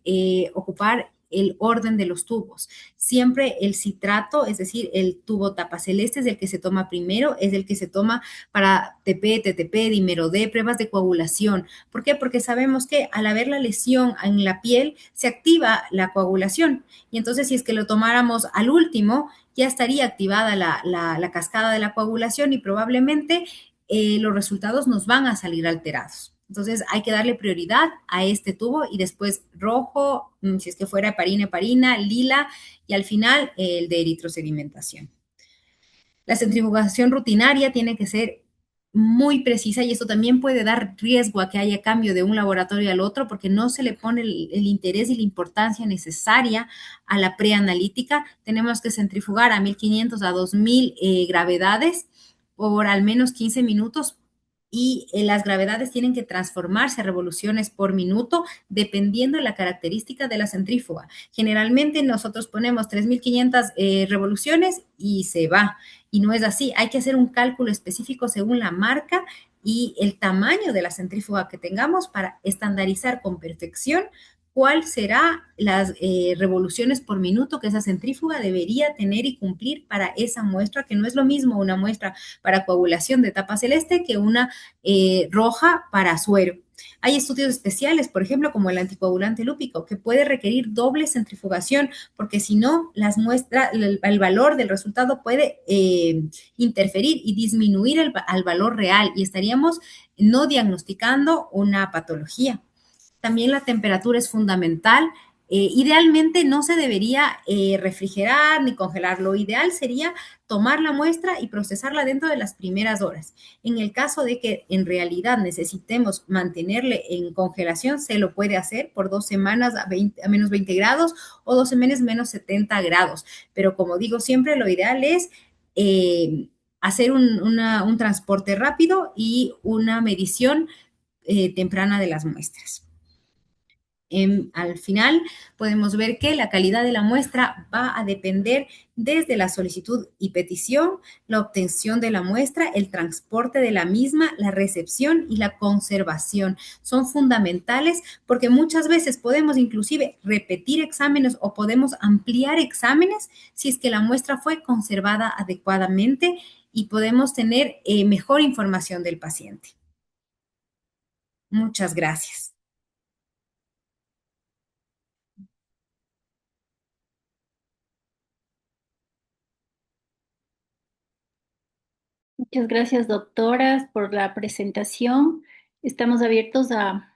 ocupar el orden de los tubos. Siempre el citrato, es decir, el tubo tapaceleste, es el que se toma primero, es el que se toma para TP, TTP, dímero D, pruebas de coagulación. ¿Por qué? Porque sabemos que al haber la lesión en la piel, se activa la coagulación. Y entonces, si es que lo tomáramos al último, ya estaría activada la cascada de la coagulación y probablemente los resultados nos van a salir alterados. Entonces hay que darle prioridad a este tubo y después rojo, si es que fuera heparina, lila, y al final el de eritrosedimentación. La centrifugación rutinaria tiene que ser muy precisa, y esto también puede dar riesgo a que haya cambio de un laboratorio al otro porque no se le pone el interés y la importancia necesaria a la preanalítica. Tenemos que centrifugar a 1500 a 2000 gravedades por al menos 15 minutos, y las gravedades tienen que transformarse a revoluciones por minuto dependiendo de la característica de la centrífuga. Generalmente nosotros ponemos 3500 revoluciones y se va, y no es así. Hay que hacer un cálculo específico según la marca y el tamaño de la centrífuga que tengamos para estandarizar con perfección cuál será las revoluciones por minuto que esa centrífuga debería tener y cumplir para esa muestra, que no es lo mismo una muestra para coagulación de etapa celeste que una roja para suero. Hay estudios especiales, por ejemplo, como el anticoagulante lúpico, que puede requerir doble centrifugación, porque si no, el valor del resultado puede interferir y disminuir al valor real, y estaríamos no diagnosticando una patología. También la temperatura es fundamental. Idealmente no se debería refrigerar ni congelar. Lo ideal sería tomar la muestra y procesarla dentro de las primeras horas. En el caso de que en realidad necesitemos mantenerle en congelación, se lo puede hacer por 2 semanas a menos 20 grados o 2 semanas menos 70 grados. Pero como digo siempre, lo ideal es hacer un transporte rápido y una medición temprana de las muestras. Al final podemos ver que la calidad de la muestra va a depender desde la solicitud y petición, la obtención de la muestra, el transporte de la misma, la recepción y la conservación. Son fundamentales porque muchas veces podemos inclusive repetir exámenes o podemos ampliar exámenes si es que la muestra fue conservada adecuadamente y podemos tener mejor información del paciente. Muchas gracias. Muchas gracias, doctoras, por la presentación. Estamos abiertos a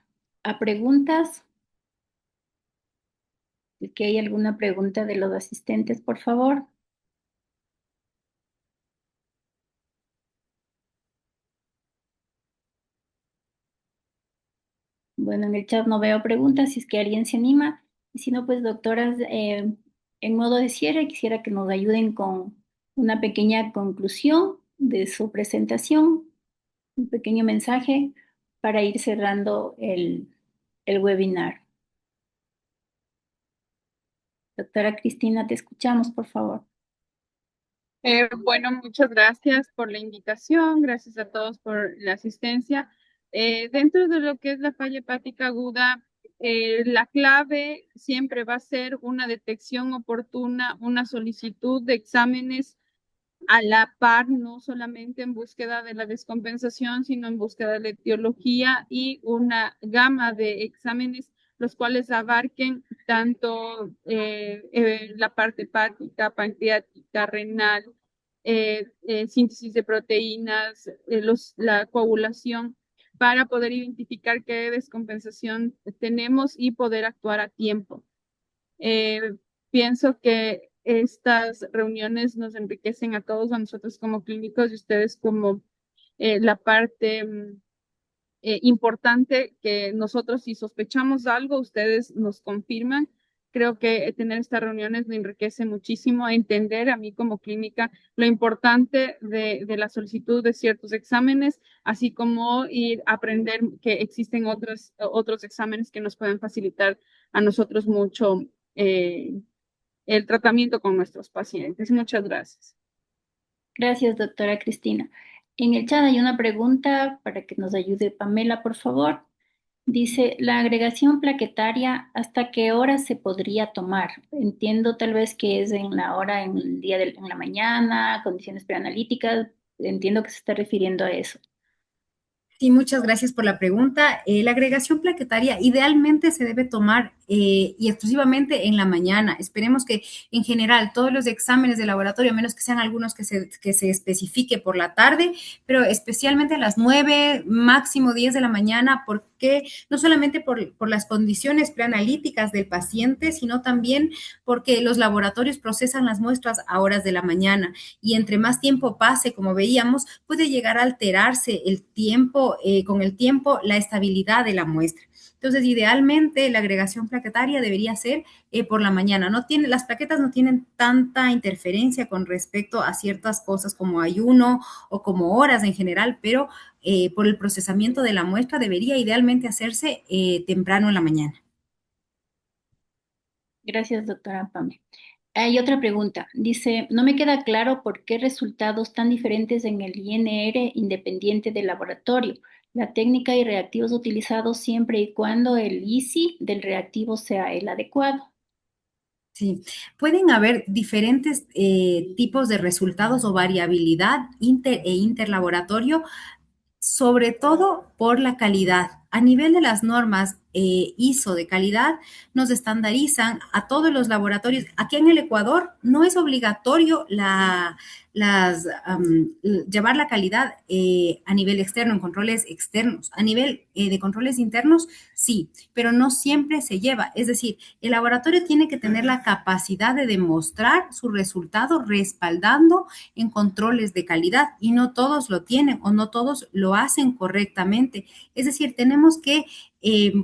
preguntas. Si que hay alguna pregunta de los asistentes, por favor. Bueno, en el chat no veo preguntas, si es que alguien se anima. Y si no, pues, doctoras, en modo de cierre, quisiera que nos ayuden con una pequeña conclusión de su presentación, un pequeño mensaje para ir cerrando el webinar. Doctora Cristina, te escuchamos, por favor. Bueno, muchas gracias por la invitación, gracias a todos por la asistencia. Dentro de lo que es la falla hepática aguda, la clave siempre va a ser una detección oportuna, una solicitud de exámenes a la par, no solamente en búsqueda de la descompensación, sino en búsqueda de la etiología y una gama de exámenes los cuales abarquen tanto la parte hepática, pancreática, renal, síntesis de proteínas, la coagulación, para poder identificar qué descompensación tenemos y poder actuar a tiempo. Pienso que estas reuniones nos enriquecen a todos, a nosotros como clínicos y ustedes como la parte importante, que nosotros si sospechamos algo, ustedes nos confirman. Creo que tener estas reuniones me enriquece muchísimo a entender a mí como clínica lo importante de la solicitud de ciertos exámenes, así como ir a aprender que existen otros exámenes que nos pueden facilitar a nosotros mucho el tratamiento con nuestros pacientes. Muchas gracias. Gracias, doctora Cristina. En el chat hay una pregunta para que nos ayude Pamela, por favor. Dice, la agregación plaquetaria, ¿hasta qué hora se podría tomar? Entiendo tal vez que es en la hora, en el día en la mañana, condiciones preanalíticas. Entiendo que se está refiriendo a eso. Sí, muchas gracias por la pregunta. La agregación plaquetaria idealmente se debe tomar y exclusivamente en la mañana. Esperemos que en general todos los exámenes de laboratorio, a menos que sean algunos que se especifique por la tarde, pero especialmente a las 9, máximo 10 de la mañana, porque no solamente por las condiciones preanalíticas del paciente, sino también porque los laboratorios procesan las muestras a horas de la mañana y entre más tiempo pase, como veíamos, puede llegar a alterarse el tiempo, con el tiempo, la estabilidad de la muestra. Entonces, idealmente, la agregación plaquetaria debería ser por la mañana. Las plaquetas no tienen tanta interferencia con respecto a ciertas cosas como ayuno o como horas en general, pero por el procesamiento de la muestra debería idealmente hacerse temprano en la mañana. Gracias, doctora Pamela. Hay otra pregunta. Dice, no me queda claro por qué resultados tan diferentes en el INR independiente del laboratorio. La técnica y reactivos utilizados siempre y cuando el ISI del reactivo sea el adecuado. Sí, pueden haber diferentes tipos de resultados o variabilidad interlaboratorio, sobre todo por la calidad. A nivel de las normas ISO de calidad, nos estandarizan a todos los laboratorios. Aquí en el Ecuador no es obligatorio llevar la calidad a nivel externo, en controles externos. A nivel de controles internos, sí, pero no siempre se lleva. Es decir, el laboratorio tiene que tener la capacidad de demostrar su resultado respaldando en controles de calidad y no todos lo tienen o no todos lo hacen correctamente. Es decir, tenemos que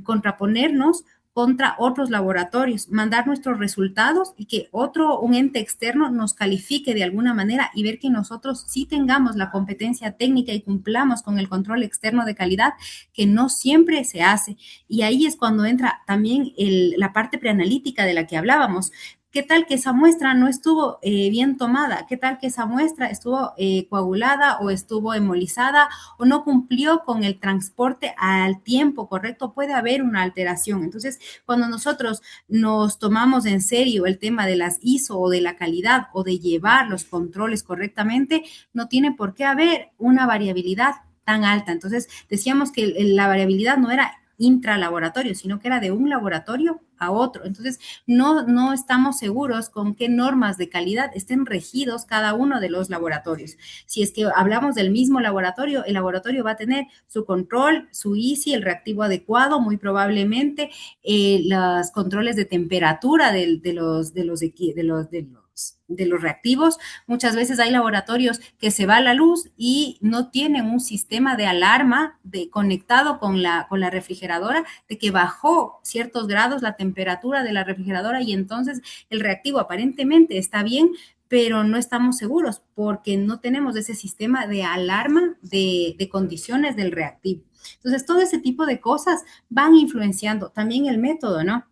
contraponernos contra otros laboratorios, mandar nuestros resultados y que un ente externo nos califique de alguna manera y ver que nosotros sí tengamos la competencia técnica y cumplamos con el control externo de calidad, que no siempre se hace. Y ahí es cuando entra también la parte preanalítica de la que hablábamos. ¿Qué tal que esa muestra no estuvo bien tomada? ¿Qué tal que esa muestra estuvo coagulada o estuvo hemolizada o no cumplió con el transporte al tiempo correcto? Puede haber una alteración. Entonces, cuando nosotros nos tomamos en serio el tema de las ISO o de la calidad o de llevar los controles correctamente, no tiene por qué haber una variabilidad tan alta. Entonces, decíamos que la variabilidad no era intralaboratorio, sino que era de un laboratorio a otro. Entonces, no estamos seguros con qué normas de calidad estén regidos cada uno de los laboratorios. Si es que hablamos del mismo laboratorio, el laboratorio va a tener su control, su ISI, el reactivo adecuado, muy probablemente los controles de temperatura de los reactivos. Muchas veces hay laboratorios que se va la luz y no tienen un sistema de alarma conectado con la refrigeradora de que bajó ciertos grados la temperatura de la refrigeradora y entonces el reactivo aparentemente está bien, pero no estamos seguros porque no tenemos ese sistema de alarma de condiciones del reactivo. Entonces, todo ese tipo de cosas van influenciando también el método, ¿no?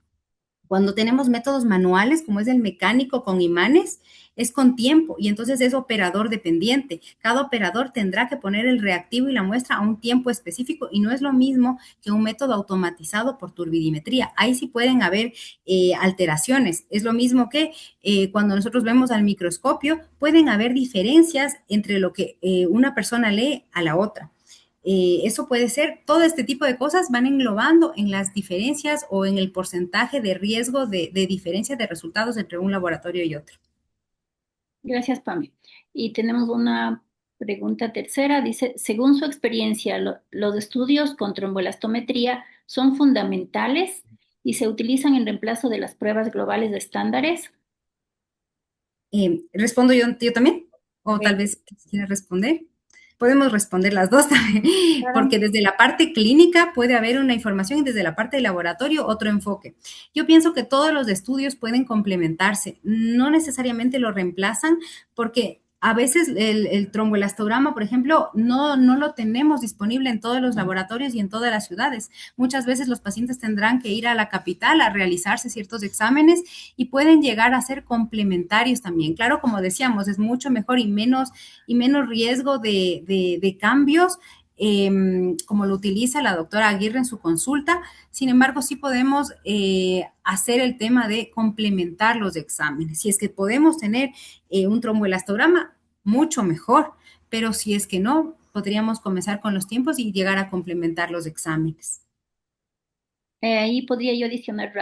Cuando tenemos métodos manuales, como es el mecánico con imanes, es con tiempo y entonces es operador dependiente. Cada operador tendrá que poner el reactivo y la muestra a un tiempo específico y no es lo mismo que un método automatizado por turbidimetría. Ahí sí pueden haber alteraciones. Es lo mismo que cuando nosotros vemos al microscopio, pueden haber diferencias entre lo que una persona lee a la otra. Eso puede ser, todo este tipo de cosas van englobando en las diferencias o en el porcentaje de riesgo de diferencia de resultados entre un laboratorio y otro. Gracias, Pame. Y tenemos una pregunta tercera. Dice, según su experiencia, los estudios con tromboelastometría son fundamentales y se utilizan en reemplazo de las pruebas globales de estándares. ¿Respondo yo también? O tal vez quisiera responder. Podemos responder las dos también, porque desde la parte clínica puede haber una información y desde la parte de laboratorio otro enfoque. Yo pienso que todos los estudios pueden complementarse, no necesariamente lo reemplazan, porque a veces el tromboelastograma, por ejemplo, no lo tenemos disponible en todos los laboratorios y en todas las ciudades. Muchas veces los pacientes tendrán que ir a la capital a realizarse ciertos exámenes y pueden llegar a ser complementarios también. Claro, como decíamos, es mucho mejor y menos riesgo de cambios, como lo utiliza la doctora Aguirre en su consulta. Sin embargo, sí podemos hacer el tema de complementar los exámenes. Si es que podemos tener un tromboelastograma, mucho mejor, pero si es que no, podríamos comenzar con los tiempos y llegar a complementar los exámenes. Ahí podría yo adicionar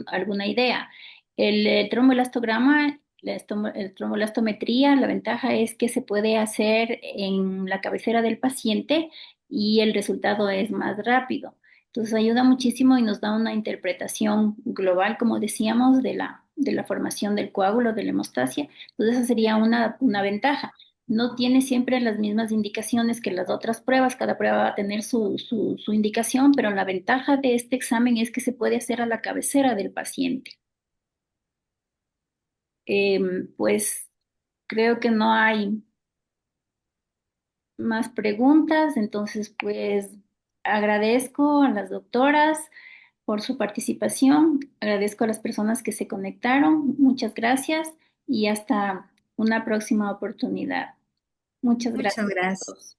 alguna idea. El tromboelastograma, el tromboelastometría, la ventaja es que se puede hacer en la cabecera del paciente y el resultado es más rápido. Entonces ayuda muchísimo y nos da una interpretación global, como decíamos, de la formación del coágulo, de la hemostasia. Entonces esa sería una ventaja. No tiene siempre las mismas indicaciones que las otras pruebas, cada prueba va a tener su indicación, pero la ventaja de este examen es que se puede hacer a la cabecera del paciente. Pues creo que no hay más preguntas, entonces pues agradezco a las doctoras por su participación, agradezco a las personas que se conectaron, muchas gracias y hasta una próxima oportunidad. Muchas Muchas gracias a gracias. todos.